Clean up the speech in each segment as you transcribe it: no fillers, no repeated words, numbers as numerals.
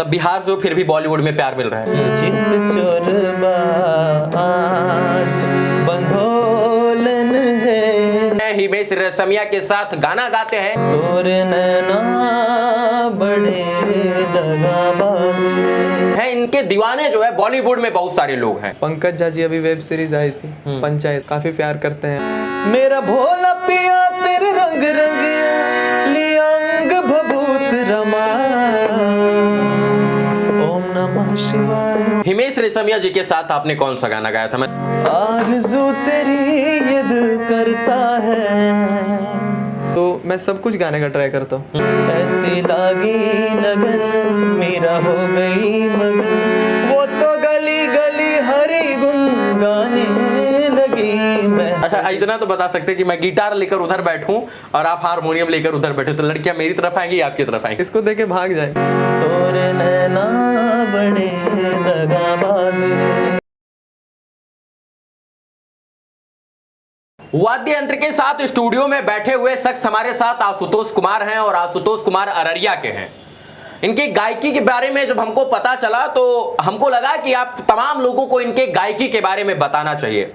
तब बिहार से हो फिर भी बॉलीवुड में प्यार मिल रहा है। चित चोरबा आज बंधोलन है, हिमेश रेशमिया के साथ गाना गाते हैं। तोरे नैना बड़े दगाबाज है इनके दीवाने जो है बॉलीवुड में बहुत सारे लोग हैं। पंकज झा जी अभी वेब सीरीज आई थी पंचायत, काफी प्यार करते हैं। मेरा भोला पिया तेरे रंग रंग लिया अंग भभूत रमा, ओम नमः शिवाय। हिमेश रेशमिया जी के साथ आपने कौन सा गाना गाया था? मैं आरज़ू तेरी ये दिल करता है, तो मैं सब कुछ गाने का ट्राई करता हूँ। ऐसी लागी लगन मेरा हो गई मगन, वो तो गली गली हरी गुन गाने लगी मैं। अच्छा, इतना तो बता सकते कि मैं गिटार लेकर उधर बैठूं और आप हारमोनियम लेकर उधर बैठे तो लड़कियां मेरी तरफ आएंगी या आपकी तरफ आएंगी? इसको देखे भाग जाए। तोरे नैना बड़े दगाबाज रे। वाद्य यंत्र के साथ स्टूडियो में बैठे हुए शख्स हमारे साथ आशुतोष कुमार हैं और आशुतोष कुमार अररिया के हैं। इनके गायकी के बारे में जब हमको पता चला तो हमको लगा कि आप तमाम लोगों को इनके गायकी के बारे में बताना चाहिए।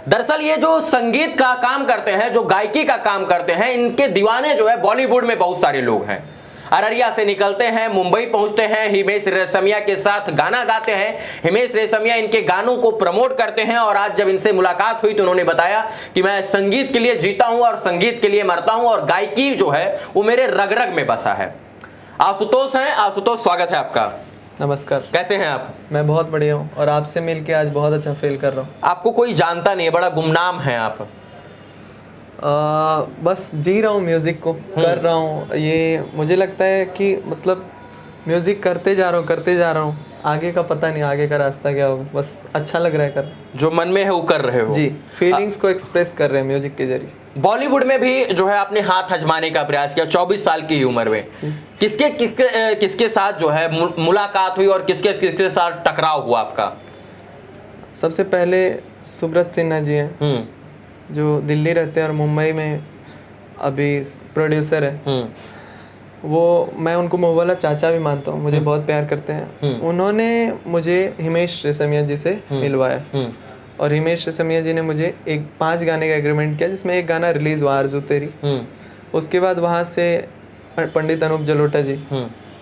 दरअसल ये जो संगीत का काम करते हैं, जो गायकी का काम करते हैं, इनके दीवाने जो है बॉलीवुड में बहुत सारे लोग हैं। अररिया से निकलते हैं, मुंबई पहुंचते हैं, हिमेश रेशमिया के साथ गाना गाते हैं। हिमेश रेशमिया इनके गानों को प्रमोट करते हैं और आज जब इनसे मुलाकात हुई तो उन्होंने बताया कि मैं संगीत के लिए जीता हूं और संगीत के लिए मरता हूं और गायकी जो है वो मेरे रग रग में बसा है। आशुतोष हैं। आशुतोष, स्वागत है आपका। नमस्कार। कैसे हैं आप? मैं बहुत बढ़िया हूँ और आपसे मिलके आज बहुत अच्छा फील कर रहा हूँ। आपको कोई जानता नहीं है, बड़ा गुमनाम है आप। बस जी रहा हूँ, म्यूजिक को कर रहा हूँ। ये मुझे लगता है कि मतलब म्यूजिक करते जा रहा हूँ, आगे का पता नहीं, आगे का रास्ता क्या होगा, बस अच्छा लग रहा है कर। जो मन में है वो कर रहे हो। जी, फीलिंग्स को एक्सप्रेस कर रहे हैं म्यूजिक के जरिए। बॉलीवुड में भी जो है आपने हाथ आजमाने का प्रयास किया 24 साल की उम्र में। किसके किसके किसके साथ जो है मुलाकात हुई और किसके किसके साथ टकराव हुआ आपका? सबसे पहले सुब्रत सिन्हा जी हैं जो दिल्ली रहते हैं और मुंबई में अभी प्रोड्यूसर है। वो, मैं उनको मुँह वाला चाचा भी मानता हूँ, मुझे बहुत प्यार करते हैं। उन्होंने मुझे हिमेश रेशमिया जी से मिलवाया और हिमेश रेशमिया जी ने मुझे 5 गाने का एग्रीमेंट किया, जिसमें एक गाना रिलीज हुआ आरज़ू तेरी। उसके बाद वहाँ से पंडित अनूप जलोटा जी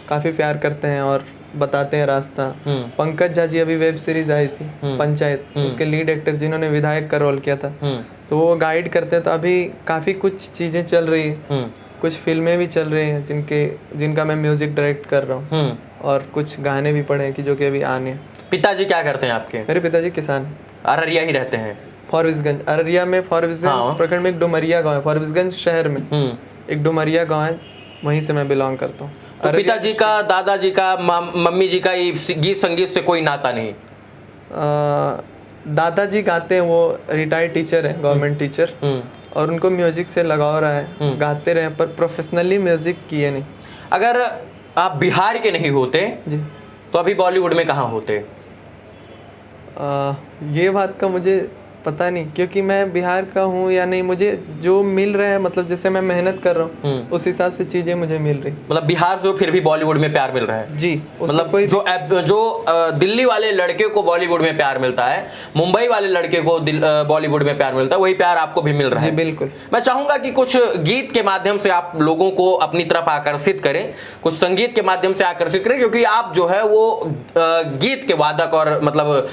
काफ़ी प्यार करते हैं और बताते हैं रास्ता। पंकज झा जी अभी वेब सीरीज आई थी पंचायत, उसके लीड एक्टर जिन्होंने विधायक का रोल किया था, तो वो गाइड करते हैं। तो अभी काफ़ी कुछ चीज़ें चल रही है, कुछ फिल्में भी चल रही हैं जिनका मैं म्यूजिक डायरेक्ट कर रहा हूँ और कुछ गाने भी पड़े हैं कि जो कि अभी आने। पिताजी क्या करते हैं आपके? मेरे पिताजी किसान, अररिया ही रहते हैं। फॉरबिसगंज, अररिया में फॉरबिसगंज प्रखंड में एक डुमरिया गाँव है। फॉरबिसगंज शहर में एक डुमरिया गाँव है, वहीं से मैं बिलोंग करता हूँ। तो पिताजी का, दादाजी का, मम्मी जी का गीत संगीत से कोई नाता नहीं? दादाजी गाते हैं, वो रिटायर्ड टीचर है, गवर्नमेंट टीचर, और उनको म्यूजिक से लगाव रहा है, गाते रहे, पर प्रोफेशनली म्यूजिक किए नहीं। अगर आप बिहार के नहीं होते जी तो अभी बॉलीवुड में कहाँ होते? ये बात का मुझे पता नहीं, क्योंकि मैं बिहार का हूँ या नहीं, मुझे जो मिल रहा है, मतलब जैसे मैं मेहनत कर रहा हूँ उस हिसाब से चीजें मुझे मिल रही। मतलब बिहार से हो फिर भी बॉलीवुड में प्यार मिल रहा है? जी, मतलब कोई जो दिल्ली वाले लड़के को बॉलीवुड में प्यार मिलता है, मुंबई वाले लड़के को बॉलीवुड में प्यार मिलता है, वही प्यार आपको भी मिल रहा है? जी बिल्कुल। मैं चाहूंगा कि कुछ गीत के माध्यम से आप लोगों को अपनी तरफ आकर्षित करें, कुछ संगीत के माध्यम से आकर्षित करें, क्योंकि आप जो है वो गीत के वादक और मतलब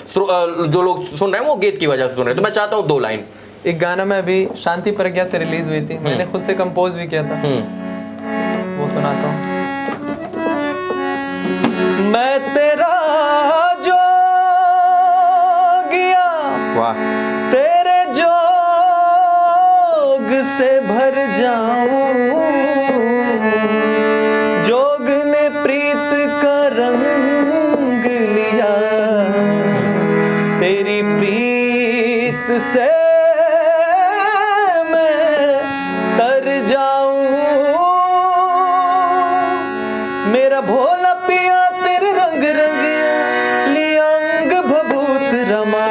जो लोग सुन रहे हैं वो गीत की वजह से सुन रहे हैं। तो मैं चाहता हूँ 2 लाइन। एक गाना में अभी शांति प्रज्ञा से रिलीज हुई थी, मैंने खुद से कंपोज भी किया था, वो सुनाता हूँ। मैं तेरा जो गया, वाह, तेरे जोग से भर जाऊं, जोग ने प्रीत का रंग लिया, तेरी प्रीत से मैं तर जाऊं, मेरा भोला पिया तेरे रंग रंग लिया अंग भभूत रमा,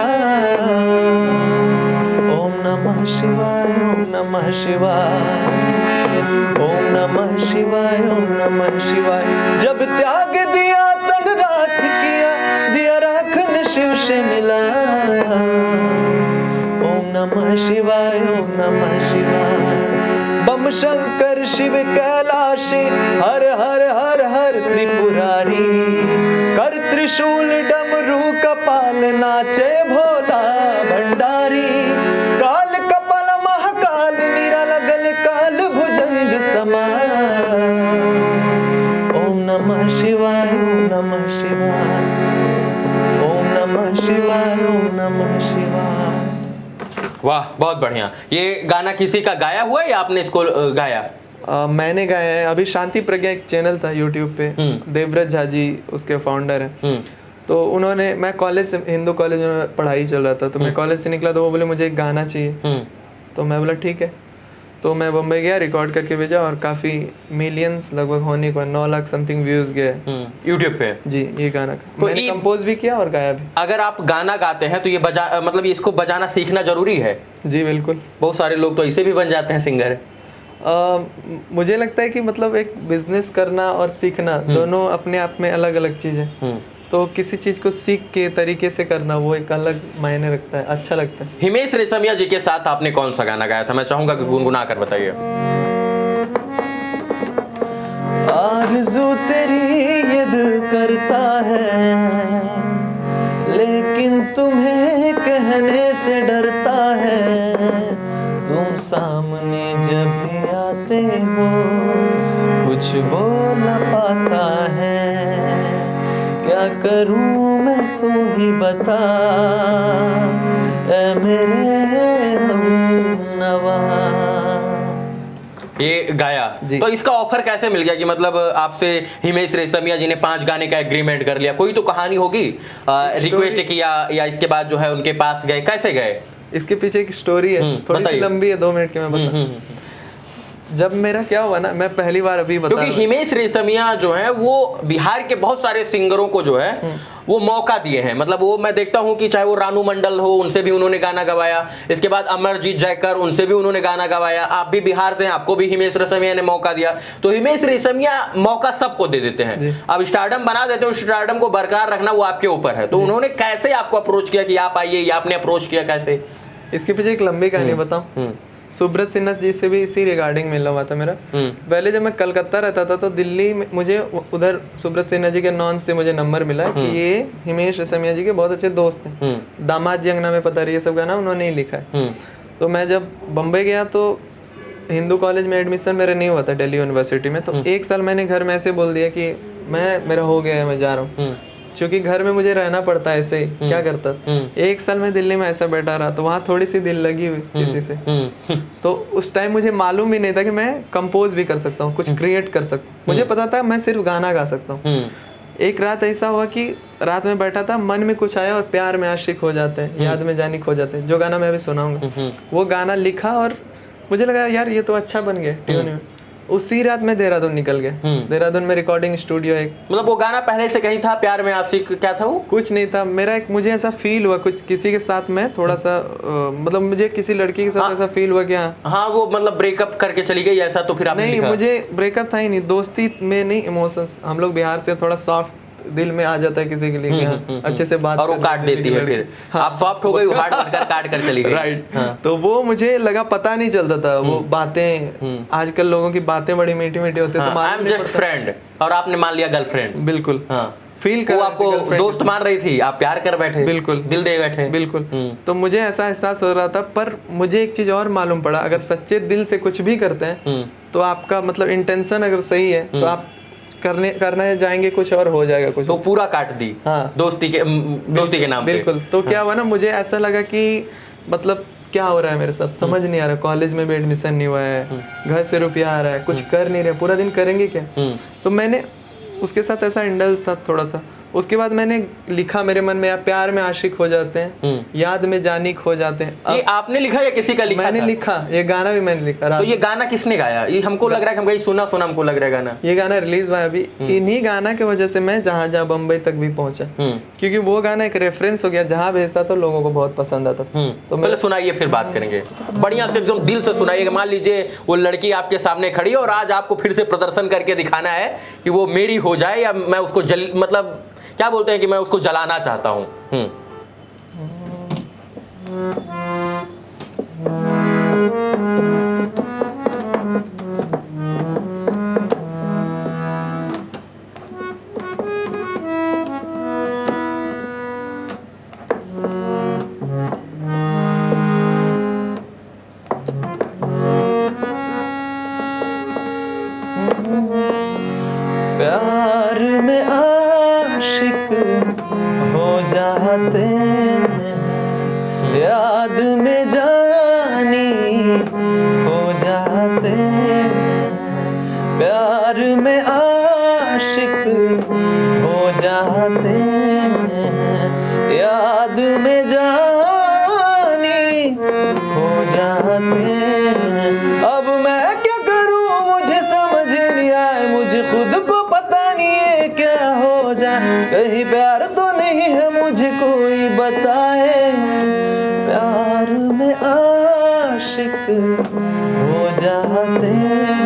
ओम नमः शिवाय, ओम नमः शिवाय, ओम नमः शिवाय, ओम नमः शिवाय। जब त्याग दिया तन नमः शिवाय ओम नमः शिवाय। बम शंकर शिव कैलाशी हर हर हर हर त्रिपुरारी। कर त्रिशूल डमरू कपाल नाचे भोला भंडारी। काल कपाल महाकाल निरालगल काल भुजंग समान। ओम नमः शिवाय ओम नमः शिवाय ओम नमः शिवाय ओम नमः शिवाय। वाह, बहुत बढ़िया। ये गाना किसी का गाया हुआ है या आपने इसको गाया? मैंने गाया है। अभी शांति प्रज्ञा एक चैनल था यूट्यूब पे, देवव्रत झा जी उसके फाउंडर हैं। तो उन्होंने, मैं कॉलेज से, हिंदू कॉलेज में पढ़ाई चल रहा था, तो मैं कॉलेज से निकला तो वो बोले मुझे एक गाना चाहिए। तो मैं बोला ठीक है। तो मैं बम्बई गया, रिकॉर्ड करके भेजा और काफ़ी मिलियंस लगभग होने को 9 लाख समथिंग व्यूज़ गए यूट्यूब पे। जी, ये गाना का तो मैंने कंपोज भी किया और गाया भी। अगर आप गाना गाते हैं तो ये मतलब इसको बजाना सीखना जरूरी है? जी बिल्कुल। बहुत सारे लोग तो ऐसे भी बन जाते हैं सिंगर। मुझे लगता है कि मतलब एक बिजनेस करना और सीखना दोनों अपने आप में अलग अलग चीज़ है। तो किसी चीज़ को सीख के तरीके से करना वो एक अलग मायने रखता है, अच्छा लगता है। हिमेश रेशमिया जी के साथ आपने कौन सा गाना गाया था? मैं चाहूंगा कि गुनगुना कर बताइए। आरज़ू तेरी ये दिल करता है, लेकिन तुम्हें कहने से डरता है। तुम सामने जब भी आते हो कुछ बोल न पाता है। क्या करूं मैं तू ही बता ऐ मेरे हमनवा। ये गाया तो इसका ऑफर कैसे मिल गया कि मतलब आपसे हिमेश रेशमिया जी ने 5 गाने का एग्रीमेंट कर लिया? कोई तो कहानी होगी, रिक्वेस्ट किया या इसके बाद जो है उनके पास गए, कैसे गए? इसके पीछे एक स्टोरी है, थोड़ी सी लंबी है, 2 मिनट की मैं बता। जब मेरा क्या हुआ ना, मैं पहली बार अभी बता, क्योंकि हिमेश रेशमिया जो है वो बिहार के बहुत सारे सिंगरों को जो है वो मौका दिए हैं। मतलब वो मैं देखता हूं कि चाहे वो रानू मंडल हो, उनसे भी उन्होंने गाना गवाया। इसके बाद अमरजीत जयकर, उनसे भी उन्होंने गाना गवाया। आप भी बिहार से हैं, आपको भी हिमेश रेशमिया ने मौका दिया। तो हिमेश रेशमिया मौका सबको दे देते हैं। अब स्टारडम बना देते हो, स्टारडम को बरकरार रखना वो आपके ऊपर है। तो उन्होंने कैसे आपको अप्रोच किया कि आप आइए, या आपने अप्रोच किया कैसे? इसके पीछे एक लंबी कहानी बताऊं। सुब्रत सिन्हा जी से भी इसी रिगार्डिंग मिला हुआ था मेरा। पहले जब मैं कलकत्ता रहता था तो दिल्ली में मुझे उधर सुब्रत सिन्हा जी के नॉन से मुझे नंबर मिला कि ये हिमेश रेशमिया जी के बहुत अच्छे दोस्त हैं। दामाद जी अंगना में पता रही, ये सब गाना उन्होंने ही लिखा है। तो मैं जब बम्बई गया तो हिंदू कॉलेज में एडमिशन मेरा नहीं हुआ था दिल्ली यूनिवर्सिटी में। तो 1 साल मैंने घर में ऐसे बोल दिया कि मेरा हो गया है, मैं जा रहा हूँ। क्योंकि घर में मुझे रहना पड़ता है, ऐसे ही क्या करता। 1 साल में दिल्ली में ऐसा बैठा रहा, तो वहाँ थोड़ी सी दिल लगी हुई किसी से। तो उस टाइम मुझे मालूम भी नहीं था कि मैं कंपोज भी कर सकता हूँ, कुछ क्रिएट कर सकता हूँ। मुझे पता था मैं सिर्फ गाना गा सकता हूँ। एक रात ऐसा हुआ कि रात में बैठा था, मन में कुछ आया और प्यार में आशिक हो जाते हैं, याद में जानी खो जाते हैं, जो गाना मैं अभी सुनाऊंगा। वो गाना लिखा और मुझे लगा यार ये तो अच्छा बन गया ट्यून में। उसी रात में देहरादून निकल गए। देहरादून में रिकॉर्डिंग स्टूडियो एक, मतलब वो गाना पहले से कहीं था? प्यार में आशिक क्या था वो? कुछ नहीं था। मेरा एक, मुझे ऐसा फील हुआ कुछ किसी के साथ में थोड़ा सा मतलब मुझे किसी लड़की के साथ ऐसा फील हुआ कि हाँ वो मतलब ब्रेकअप करके चली गई ऐसा? तो फिर आपने नहीं, मुझे ब्रेकअप था ही नहीं, दोस्ती में नहीं, इमोशंस। हम लोग बिहार से, थोड़ा सॉफ्ट दिल में आ जाता है किसी के लिए अच्छे से बात, और वो काट देती है फिर। आप सॉफ्ट हो गई, वो हार्ड बनकर काट कर चली गई। राइट। तो वो मुझे लगा पता नहीं चलता था। वो बातें, आजकल लोगों की बातें बड़ी मीठी मीठी होती है, तो आई एम जस्ट फ्रेंड, और आपने मान लिया गर्लफ्रेंड। बिल्कुल फील कर, वो आपको दोस्त मान रही थी, आप प्यार कर बैठे, बिल्कुल दिल दे बैठे। बिल्कुल। तो मुझे ऐसा एहसास हो रहा था। पर मुझे एक चीज और मालूम पड़ा, अगर सच्चे दिल से कुछ भी करते हैं तो आपका मतलब इंटेंशन अगर सही है तो आप करने जाएंगे कुछ और हो जाएगा कुछ। तो पूरा काट दी। हाँ, दोस्ती के नाम पे। बिल्कुल। तो क्या हुआ ना, मुझे ऐसा लगा कि मतलब क्या हो रहा है मेरे साथ, समझ नहीं आ रहा। कॉलेज में भी एडमिशन नहीं हुआ है, घर से रुपया आ रहा है, कुछ कर नहीं रहे, पूरा दिन करेंगे क्या। तो मैंने उसके साथ ऐसा इंडल्ज था थोड़ा सा। उसके बाद मैंने लिखा, मेरे मन में, या प्यार में आशिक हो जाते हैं, याद में जानी खो जाते हैं। ये आपने लिखा या किसी का लिखा? मैंने लिखा, ये गाना भी मैंने लिखा। तो ये गाना किसने गाया? ये हमको लग रहा है कि हम कहीं सुना हमको लग रहा है गाना। ये गाना रिलीज हुआ अभी। इन्हीं गाना की वजह से मैं जहाँ जहाँ बम्बई तक भी पहुंचा, क्योंकि वो गाना एक रेफरेंस हो गया, जहाँ भेजता तो लोगों को बहुत पसंद आता। तो पहले सुनाइए, फिर बात करेंगे। बढ़िया से एकदम दिल से सुनाइएगा। मान लीजिए वो लड़की आपके सामने खड़ी है और आज आपको फिर से प्रदर्शन करके दिखाना है कि वो मेरी हो जाए, या मैं उसको मतलब क्या बोलते हैं कि मैं उसको जलाना चाहता हूं। आशिक हो जाते हैं, याद में जानी हो जाते हैं, प्यार में आशिक हो जाते हैं, याद में जानी हो जाते हैं। अब मैं क्या करूं मुझे समझ नहीं आए, मुझे खुद को पता नहीं है क्या हो जाए, कहीं प्यार तो नहीं है मुझे कोई बताए, प्यार में आशिक हो जाते हैं,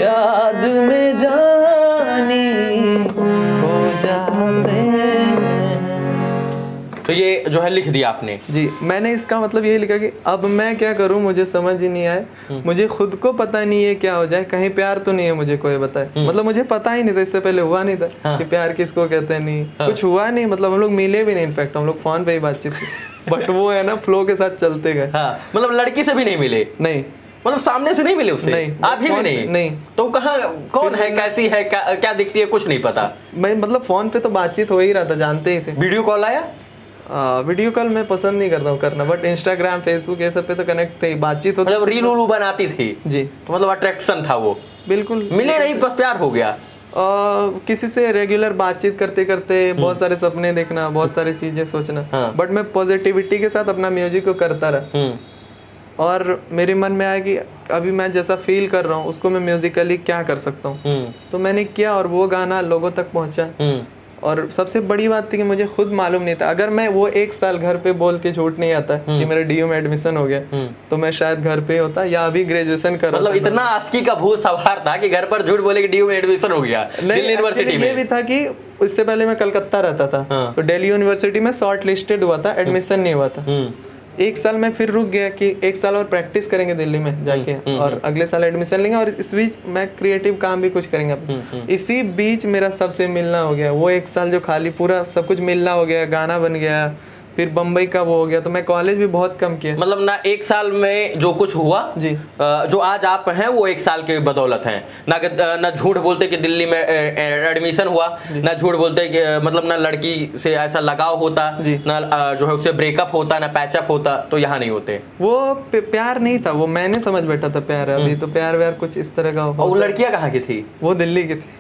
याद में जानी हो जाते हैं। तो ये जो है लिख दिया आपने। जी, मैंने इसका मतलब यही लिखा कि अब मैं क्या करूं मुझे समझ ही नहीं आए, मुझे खुद को पता नहीं है क्या हो जाए, कहीं प्यार तो नहीं है मुझे कोई बताए। मतलब मुझे पता ही नहीं था, इससे पहले हुआ नहीं था कि प्यार किसको कहते हैं, नहीं कुछ हुआ नहीं, मतलब हम लोग मिले भी नहीं, इनफैक्ट हम लोग फोन पे ही बातचीत की, बट वो है ना फ्लो के साथ चलते गए। हाँ, मतलब लड़की से भी नहीं मिले? नहीं, मतलब सामने से नहीं मिले उससे? नहीं, आप भी नहीं? नहीं। तो कहाँ, कौन है, कैसी है, क्या दिखती है, कुछ नहीं पता? मैं मतलब फोन पे तो बातचीत हो ही रहा था, जानते ही थे। वीडियो कॉल आया? वीडियो कॉल मैं पसंद नहीं करता हूँ करना, बट इंस्टाग्राम फेसबुक ये सब पे तो कनेक्ट थे, बातचीत होती, मतलब रील उलू बनाती थी जी, तो मतलब अट्रैक्शन था वो? बिल्कुल। मिले नहीं, बस प्यार हो गया? किसी से रेगुलर बातचीत करते करते बहुत सारे सपने देखना, बहुत सारी चीजें सोचना, बट मैं पॉजिटिविटी के साथ अपना म्यूजिक को करता रहा, और मेरे मन में आया कि अभी मैं जैसा फील कर रहा हूँ उसको मैं म्यूजिकली क्या कर सकता हूँ, तो मैंने किया और वो गाना लोगों तक पहुंचा। और सबसे बड़ी बात थी कि मुझे खुद मालूम नहीं था, अगर मैं वो 1 साल घर पे बोल के झूठ नहीं आता कि मेरा डीयू में एडमिशन हो गया, तो मैं शायद घर पे होता या अभी ग्रेजुएशन कर रहा। मतलब इतना आस्की का भूत सवार था कि घर पर झूठ बोले कि डीयू में एडमिशन हो गया दिल्ली यूनिवर्सिटी में? ये भी था कि इससे पहले मैं कलकत्ता रहता था, तो दिल्ली यूनिवर्सिटी में शॉर्ट लिस्टेड हुआ था, एडमिशन नहीं हुआ था। 1 साल मैं फिर रुक गया कि 1 साल और प्रैक्टिस करेंगे दिल्ली में जाके, और अगले साल एडमिशन लेंगे, और इस बीच मैं क्रिएटिव काम भी कुछ करेंगे। इसी बीच मेरा सबसे मिलना हो गया, वो 1 साल जो खाली पूरा सब कुछ मिलना हो गया, गाना बन गया, फिर बम्बई का वो हो गया, तो मैं कॉलेज भी बहुत कम किया। मतलब ना 1 साल में जो कुछ हुआ जी, जो आज आप हैं वो 1 साल के बदौलत हैं। ना झूठ बोलते कि दिल्ली में एडमिशन हुआ, ना झूठ बोलते कि मतलब ना लड़की से ऐसा लगाव होता, ना जो है उससे ब्रेकअप होता, ना पैचअप होता, तो यहाँ नहीं होते। वो प्यार नहीं था, वो मैंने समझ बैठा था प्यार है, अभी तो प्यार व्यार कुछ इस तरह का। वो लड़कियां कहाँ की थी? वो दिल्ली की थी।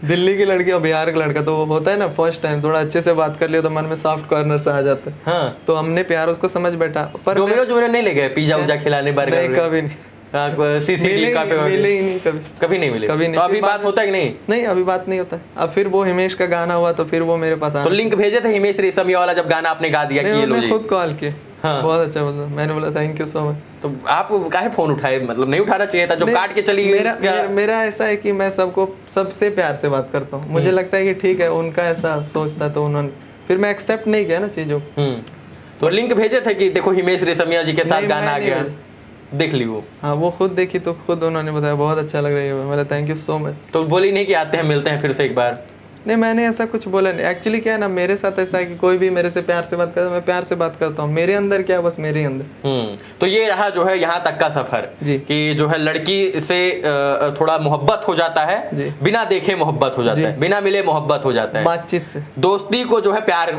दिल्ली की लड़की और बिहार का लड़का, तो वो होता है ना फर्स्ट टाइम थोड़ा अच्छे से बात कर लिया तो मन में सॉफ्ट कॉर्नर से आ जाता है। हाँ। तो हमने प्यार उसको समझ बैठा, पर डोमिनोज नहीं ले गए पिज्जा उज्जा खिलाने, बर्गर? नहीं, कभी नहीं। सीसीडी का मिले ही नहीं, कभी नहीं मिले? कभी नहीं। तो अभी बात होता है कि नहीं? नहीं, अभी बात नहीं होता। अब फिर वो हिमेश का गाना हुआ तो फिर वो मेरे पास आया। तो लिंक भेजे थे हिमेश रेशमिया वाला जब गाना आपने गा दिया कि ये लो जी? खुद कॉल किए। हाँ। बहुत अच्छा, मतलब मैंने बोला थैंक यू सो मच। तो आप काहे फोन उठाए? मतलब नहीं उठाना चाहिए था, जो काट के चली गई। मेरा ऐसा है कि मैं सबको सबसे प्यार से बात करता हूँ, मुझे लगता है कि ठीक है, उनका ऐसा सोच था तो उन्होंने, फिर मैं एक्सेप्ट नहीं किया ना चीजों। तो लिंक भेजे थे कि देखो हिमेश रेशमिया जी के साथ गाना आ गया, देख ली वो? हाँ, वो खुद देखी तो खुद उन्होंने बताया बहुत अच्छा लग रहा है, मेरा थैंक यू सो मच। तो बोली नहीं कि आते हैं मिलते हैं फिर से एक बार? नहीं, मैंने ऐसा कुछ बोला नहीं। एक्चुअली क्या है ना, मेरे साथ ऐसा है कि कोई भी मेरे से प्यार से बात करता है, मैं प्यार से बात करता हूँ, मेरे अंदर क्या, बस मेरे अंदर। तो ये रहा जो है यहाँ तक का सफर जी, कि जो है लड़की से थोड़ा मोहब्बत हो जाता है, बिना देखे मोहब्बत हो जाता है, बिना मिले मोहब्बत हो जाता है, बातचीत से दोस्ती को जो है प्यार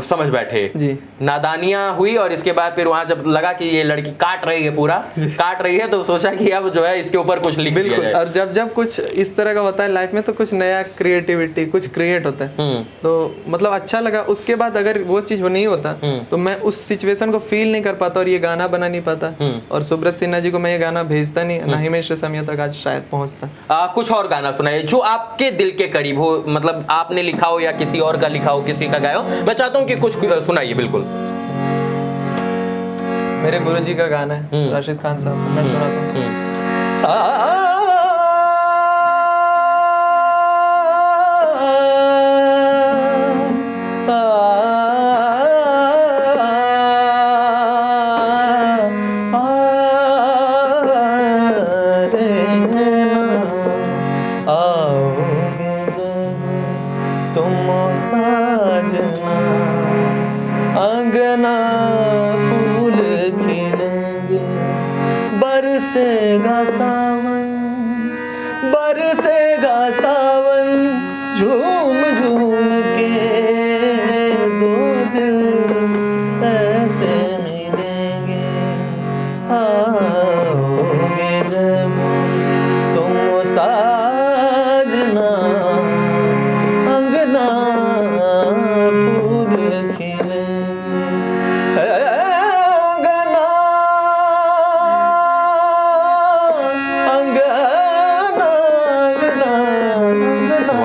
समझ बैठे जी, नादानियां हुई, और इसके बाद फिर वहां जब लगा कि ये लड़की काट रही है, पूरा काट रही है, तो सोचा कि अब जो है इसके ऊपर कुछ लिख दिया जाए। और जब कुछ इस तरह का होता है लाइफ में, तो कुछ नया क्रिएटिविटी कुछ क्रिएट होता है, तो मतलब अच्छा लगा। उसके बाद अगर वो चीज नहीं होता तो मैं उस सिचुएशन को फील नहीं कर पाता और ये गाना बना नहीं पाता, और सुब्रत सिन्हा जी को मैं ये गाना भेजता नहीं, ना हिमेश रेशमिया तक आज शायद पहुंचता। कुछ और गाना सुनाइए जो आपके दिल के करीब हो, मतलब आपने लिखा हो या किसी और का लिखा हो, किसी का गाया हो। मैं चाहता हूँ कि कुछ सुनाइए। बिल्कुल, मेरे गुरुजी का गाना है, राशिद खान साहब, मैं सुनाता हूँ। बरसेगा सावन, झूम झूम झूम के दो दिल ऐसे मिलेंगे, आओगे जब तुम साजना, अंगना फूल खिलेंगे, अंगना अंगना अंगना अंगना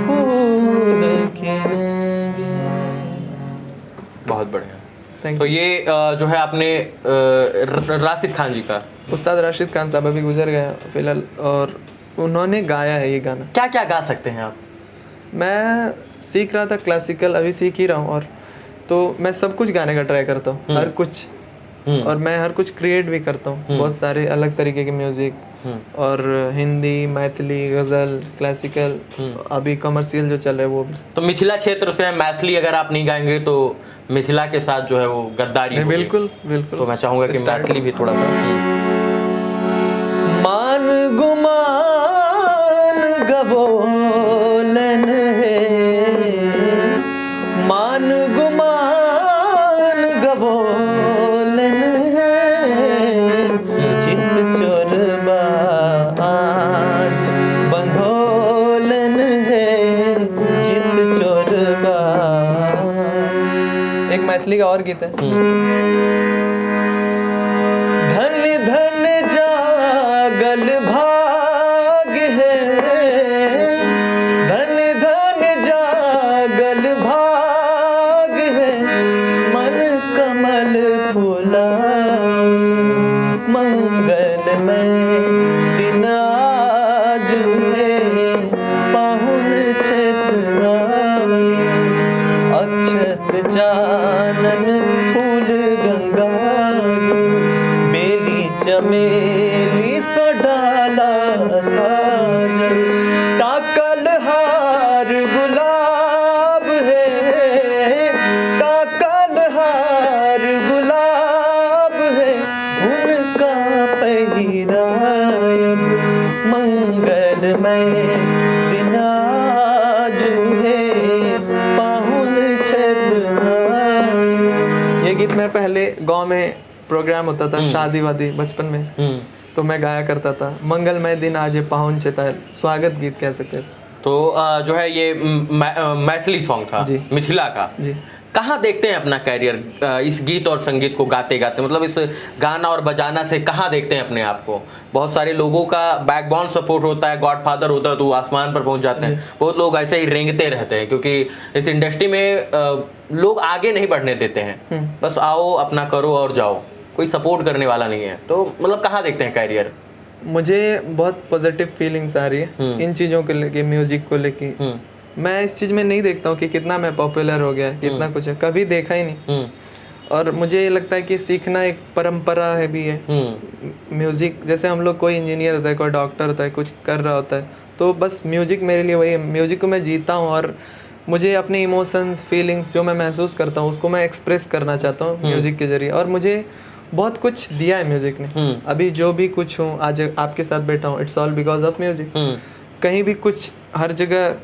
फूल खिलेंगे। बहुत बढ़िया। Thank तो ये जो है आपने राशिद खान जी का, उस्ताद राशिद खान साहब अभी गुजर गए फिलहाल, और उन्होंने गाया है ये गाना। क्या क्या गा सकते हैं आप? मैं सीख रहा था क्लासिकल, अभी सीख ही रहा हूँ, और तो मैं सब कुछ गाने का ट्राई करता हूँ, हर कुछ, और मैं हर कुछ क्रिएट भी करता हूँ, बहुत सारे अलग तरीके के म्यूज़िक, और हिंदी, मैथिली, गज़ल, क्लासिकल, अभी कमर्शियल जो चल रहा है वो भी। तो मिथिला क्षेत्र से मैथिली अगर आप नहीं गाएंगे तो मिथिला के साथ जो है वो गद्दारी नहीं, होगी। बिल्कुल बिल्कुल। तो मैं चाहूंगा कि मैथिली भी थोड़ा सा। मान गुमान गबोलन है, मान गुमान गबोलन है, चित चोरबा आज बंधोलन है, चित चोरबा। एक मैथिली का और गीत है, धन धन जागल भाग है, धन धन जागल भाग है, मन कमल फूला, मंगलमय दिन आज है, पाहुन छत आवे, अक्षत चानन फूल गंगा जी, बेली चमेली सो डाला साजल, टाकल हार गुलाब है, टाकल हार गुलाब है, उनका पहिरायब, मंगलमय दिन आज है, पाहुन छत आए। ये गीत मैं पहले गांव में प्रोग्राम होता था, शादी वादी बचपन में, तो मैं गाया करता था, मंगलमय दिन आज है, पाहुन छत आए, स्वागत गीत कह सकते हैं। तो जो है ये मैथिली सॉन्ग था जी। मिथिला का। जी। कहाँ देखते हैं अपना कैरियर इस गीत और संगीत को गाते गाते, मतलब इस गाना और बजाना से कहाँ देखते हैं अपने आप को? बहुत सारे लोगों का बैकबोन सपोर्ट होता है, गॉडफादर होता है तो आसमान पर पहुंच जाते हैं, बहुत लोग ऐसे ही रेंगते रहते हैं, क्योंकि इस इंडस्ट्री में लोग आगे नहीं बढ़ने देते हैं, बस आओ अपना करो और जाओ, कोई सपोर्ट करने वाला नहीं है। तो मतलब कहाँ देखते हैं कैरियर? मुझे बहुत पॉजिटिव फीलिंग्स आ रही है इन चीज़ों को लेके, म्यूजिक को लेके। मैं इस चीज़ में नहीं देखता हूँ कि कितना मैं पॉपुलर हो गया, कितना कुछ है, कभी देखा ही नहीं। और मुझे ये लगता है कि सीखना एक परंपरा है भी है। म्यूज़िक जैसे हम लोग, कोई इंजीनियर होता है, कोई डॉक्टर होता है, कुछ कर रहा होता है, तो बस म्यूज़िक मेरे लिए वही है। म्यूज़िक को मैं जीता हूँ, और मुझे अपने इमोशंस, फीलिंग्स जो मैं महसूस करता हूँ उसको मैं एक्सप्रेस करना चाहता हूँ म्यूज़िक के ज़रिए। और मुझे बहुत कुछ दिया है म्यूज़िक ने। अभी जो भी कुछ हूँ, आज आपके साथ बैठा हूँ, it's all because of music. कहीं भी कुछ, हर जगह,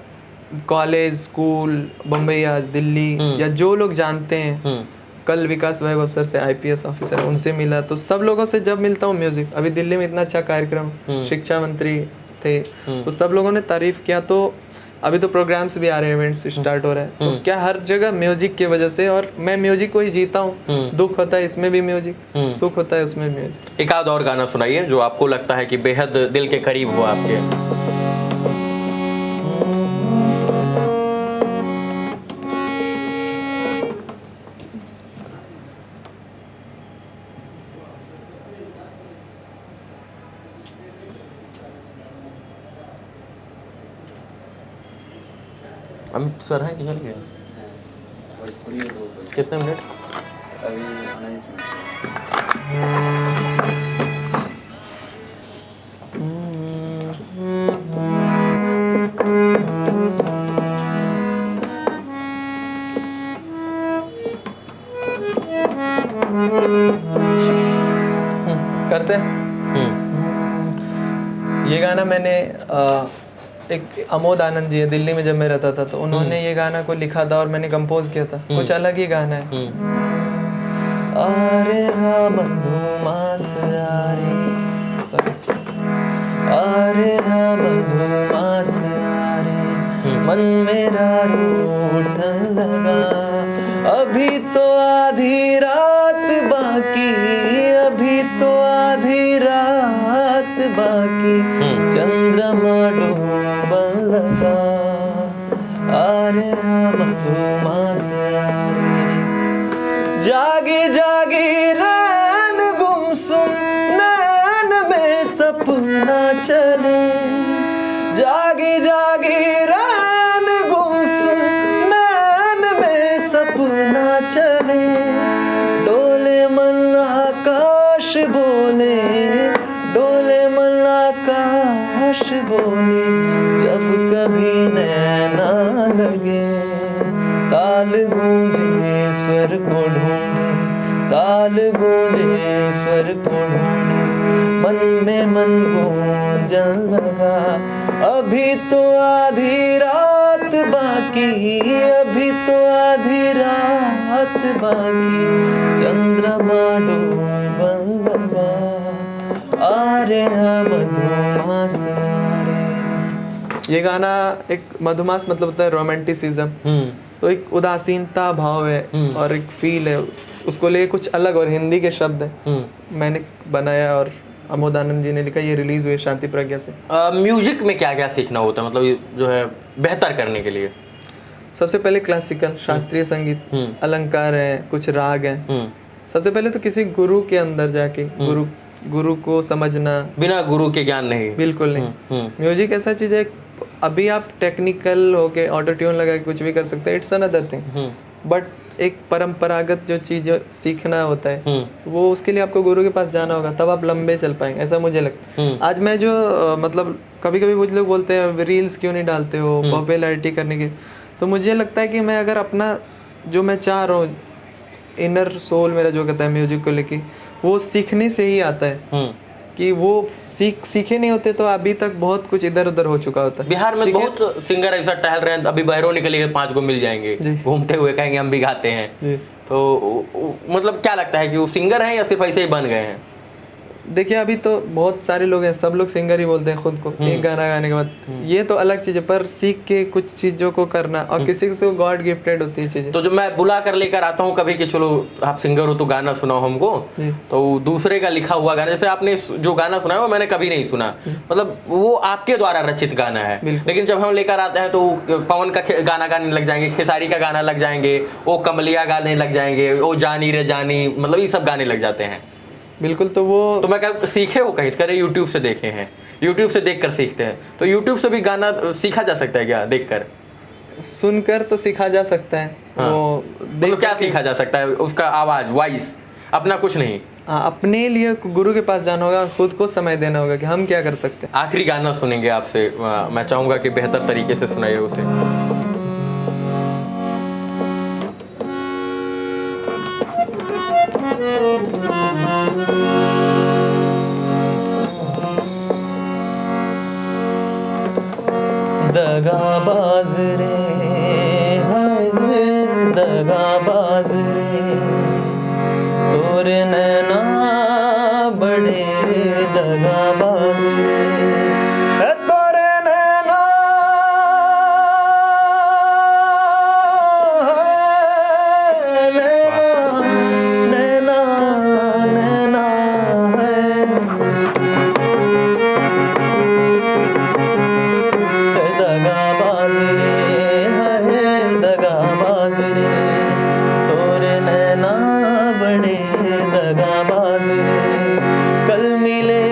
कॉलेज, स्कूल, बम्बई, आज दिल्ली, या जो लोग जानते हैं, कल विकास वैभव सर से, IPS ऑफिसर, उनसे मिला, तो सब लोगों से जब मिलता हूँ म्यूज़िक, अभी दिल्ली में इतना अच्छा कार्यक्रम, शिक्षा मंत्री थे, तो सब लोगों ने तारीफ किया। तो अभी तो प्रोग्राम्स भी आ रहे हैं, इवेंट्स स्टार्ट हो रहे हैं, तो क्या हर जगह म्यूजिक की वजह से, और मैं म्यूजिक को ही जीता हूँ। दुख होता है इसमें भी म्यूजिक, सुख होता है उसमें म्यूजिक। एक आध और गाना सुनाइए जो आपको लगता है कि बेहद दिल के करीब हुआ आपके। अमित सर हैं कि चल गया? कितने मिनट? अभी 19 मिनट। करते हैं। ये गाना मैंने एक अमोद आनंद जी है, दिल्ली में जब मैं रहता था तो उन्होंने ये गाना को लिखा था और मैंने कंपोज किया था। कुछ अलग ही गाना है। आरे हाँ मधुमास आरे, आरे हाँ मधुमास आरे, मन मेरा रूठन लगा, अभी तो आधी रात बाकी, अभी तो आधी रात बाकी, चंद्रमा डूबन लगा, आरे हाँ मधुमास आरे, जागी जागी रैन गुमसुम नैन में सपना चले, जागी जागी रैन गुमसुम नैन में सपना चले, डोले मन आकाश बोले, डोले मन आकाश बोले, जब कभी नैना लगे, ताल गूंजे स्वर को ढूंढे, ताल गूंजे स्वर को ढूंढे, मन में मन गूंजन लगा, अभी तो आधी रात बाकी, अभी तो आधी रात बाकी, चंद्रमा डूबन लगा, आरे हाँ मधुमास आरे। ये गाना एक मधुमास मतलब होता है रोमांटिसिज्म, तो एक उदासीनता भाव है और एक फील है, उसको ले कुछ अलग और हिंदी के शब्द है मैंने बनाया और अमोद आनंद जी ने लिखा। ये रिलीज हुए शांति प्रज्ञा से। म्यूजिक में क्या क्या सीखना होता है, मतलब ये जो है बेहतर करने के लिए? सबसे पहले क्लासिकल शास्त्रीय संगीत, अलंकार है, कुछ राग है। सबसे पहले तो किसी गुरु के अंदर जाके गुरु को समझना। बिना गुरु के ज्ञान नहीं, बिल्कुल नहीं। म्यूजिक ऐसा चीज है, अभी आप टेक्निकल होके ऑटो ट्यून लगा के कुछ भी कर सकते हैं, इट्स अनदर थिंग, बट एक परंपरागत जो चीज सीखना होता है वो उसके लिए आपको गुरु के पास जाना होगा, तब आप लंबे चल पाएंगे, ऐसा मुझे लगता है। आज मैं जो मतलब कभी कभी कुछ लोग बोलते हैं रील्स क्यों नहीं डालते हो पॉपुलैरिटी करने की, तो मुझे लगता है कि मैं अगर अपना जो मैं चाह रहा हूँ, इनर सोल मेरा जो कहता है म्यूजिक को लेके, वो सीखने से ही आता है कि वो सीखे नहीं होते तो अभी तक बहुत कुछ इधर उधर हो चुका होता है। बिहार में बहुत सिंगर ऐसा टहल रहे हैं, अभी बहरों निकले 5 को मिल जाएंगे घूमते हुए, कहेंगे हम भी गाते हैं। तो मतलब क्या लगता है कि वो सिंगर हैं या सिर्फ ऐसे ही बन गए हैं? देखिए अभी तो बहुत सारे लोग हैं, सब लोग सिंगर ही बोलते हैं खुद को एक गाना गाने के बाद, ये तो अलग चीज है, पर सीख के कुछ चीजों को करना और किसी को गॉड गिफ्टेड होती है चीजें। तो जब मैं बुला कर लेकर आता हूँ कभी कि चलो आप सिंगर हो तो गाना सुनाओ हमको, तो दूसरे का लिखा हुआ गाना, जैसे आपने जो गाना सुना है वो मैंने कभी नहीं सुना, मतलब वो आपके द्वारा रचित गाना है, लेकिन जब हम लेकर आते हैं तो पवन का गाना गाने लग जाएंगे, खेसारी का गाना लग जाएंगे, वो कमलिया गाने लग जाएंगे, वो जानी रे जानी, मतलब ये सब गाने लग जाते हैं। बिल्कुल। तो मैं क्या सीखे हो कहीं करे? यूट्यूब से देखे हैं, यूट्यूब से देखकर सीखते हैं, तो यूट्यूब से भी गाना सीखा जा सकता है क्या? देखकर सुनकर तो सीखा जा सकता है। हाँ। वो मतलब क्या सीखा जा सकता है? उसका आवाज, वॉइस, अपना कुछ नहीं। हाँ, अपने लिए गुरु के पास जाना होगा, खुद को समय देना होगा कि हम क्या कर सकते हैं। आखिरी गाना सुनेंगे आपसे, मैं चाहूंगा कि बेहतर तरीके से सुनाइए उसे। दगाबाज रे हाय दगाबाज रे, तोरे नैना बड़े दगाबाज रे, तोरे नैना नैना नैना दगाबाज रे, दगाबाज रे, तोरे नैना बड़े दगाबाज रे, कल मिले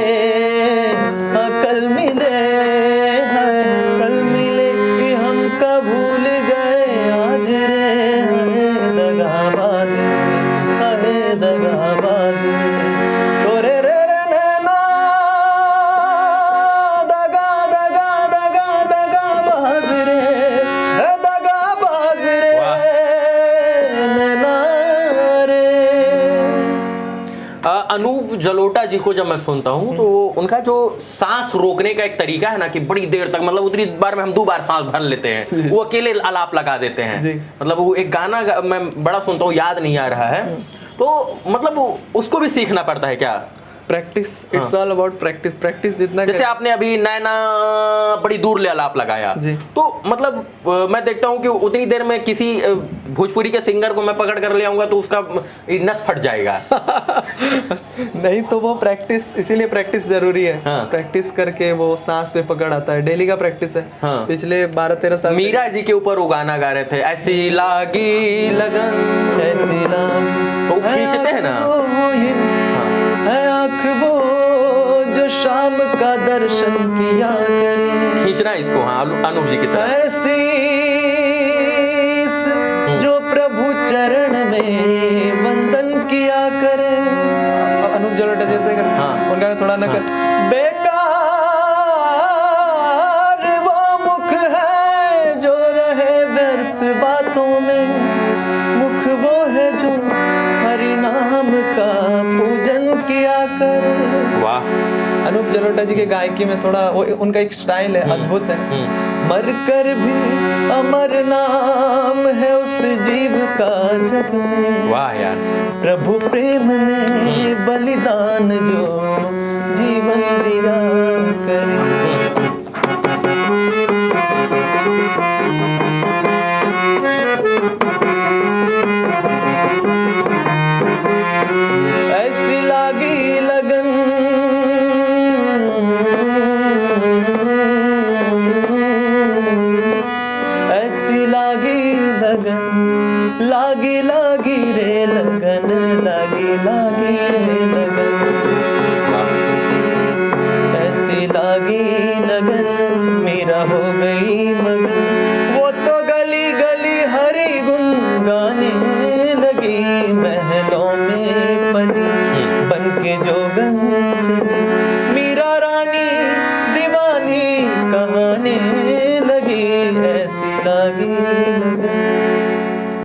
अनूप जलोटा जी को जब मैं सुनता हूँ तो उनका जो सांस रोकने का एक तरीका है ना कि बड़ी देर तक, मतलब उतनी बार में हम 2 बार सांस भर लेते हैं, वो अकेले आलाप लगा देते हैं। मतलब वो एक गाना मैं बड़ा सुनता हूँ, याद नहीं आ रहा है, तो मतलब उसको भी सीखना पड़ता है क्या? Practice, it's all about practice. Practice जितना जैसे आपने अभी नैना बड़ी दूर ले आलाप लगाया, तो मतलब मैं देखता हूँ कि उतनी देर में किसी भोजपुरी के सिंगर को मैं पकड़ कर ले आऊंगा तो उसका नस फट जाएगा। नहीं तो वो प्रैक्टिस, इसीलिए प्रैक्टिस जरूरी है। प्रैक्टिस करके वो सांस पे पकड़ आता है, डेली का प्रैक्टिस है। पिछले 12-13 साल मीरा जी के ऊपर वो गाना गा रहे थे, ऐसी लागी लगन, ऐसी लागी, तो खींचते हैं ना, है आँख वो जो शाम का दर्शन किया करे, खींचना इसको। हाँ, अनूप जी की तरह। ऐसी जो प्रभु चरण में वंदन किया करे। अनूप जलोटा जैसे कर, उनका थोड़ा न कर। बेकार वो मुख है जो रहे व्यर्थ बातों में, मुख वो है जो हरि नाम का पूजन किया कर। वाह। अनूप जलोटा जी के गायकी में थोड़ा वो उनका एक स्टाइल है, अद्भुत है। मर कर भी अमर नाम है उस जीव का जग में। वाह यार। प्रभु प्रेम में बलिदान जो जीवन दिया करे।